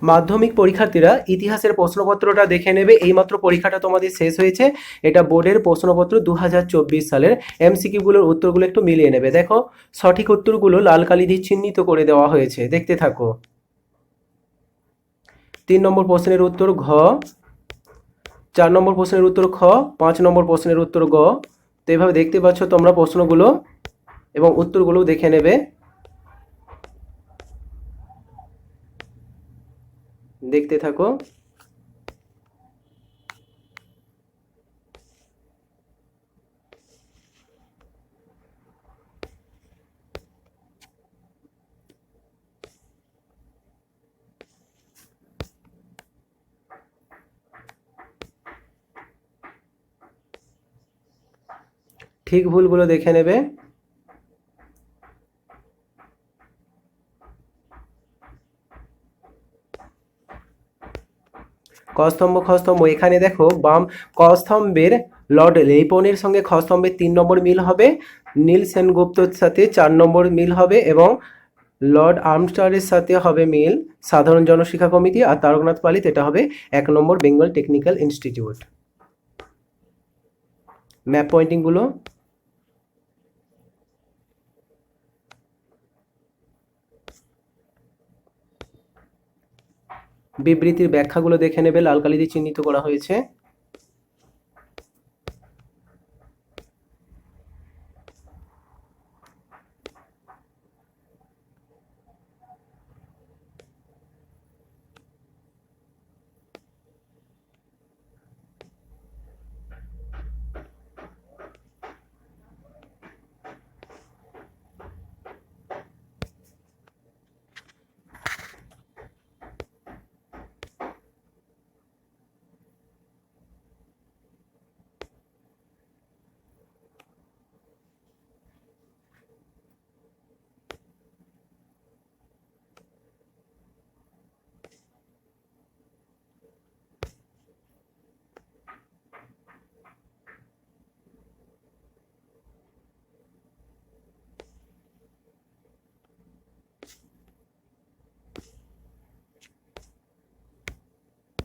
মাধ্যমিক পরীক্ষার্থীরা ইতিহাসের প্রশ্নপত্রটা দেখে নেবে। এইমাত্র পরীক্ষাটা তোমাদের শেষ হয়েছে, এটা বোর্ডের প্রশ্নপত্র 2024 সালের। এমসিকিউগুলোর উত্তরগুলো একটু মিলিয়ে নেবে। দেখো সঠিক উত্তরগুলো লাল কালি দিয়ে চিহ্নিত করে দেওয়া হয়েছে, দেখতে থাকো। 3 নম্বর প্রশ্নের উত্তর ঘ, 4 নম্বর প্রশ্নের উত্তর খ, 5 নম্বর প্রশ্নের উত্তর গ। তো এইভাবে দেখতে পাচ্ছ তোমরা প্রশ্নগুলো এবং উত্তরগুলো দেখে নেবে, দেখতে থাকো। ঠিক ভুলগুলো দেখে নেবে। কস্তম্ভ খস্তম্ভ, এখানে দেখো বাম কস্তম্ভের লর্ড লেইপনের সঙ্গে খস্তম্ভের 3 নম্বর মিল হবে, নীল সেনগুপ্তর সাথে 4 নম্বর মিল হবে, এবং লর্ড আর্মস্টারের সাথে হবে মিল সাধারণ জনশিক্ষা কমিটি, আর তারকনাথ পালিত এটা হবে 1 নম্বর বেঙ্গল টেকনিক্যাল ইনস্টিটিউট। ম্যাপ পয়েন্টিংগুলো বিবৃতির ব্যাখ্যাগুলো দেখে নেবে, লাল কালি দিয়ে চিহ্নিত করা হয়েছে।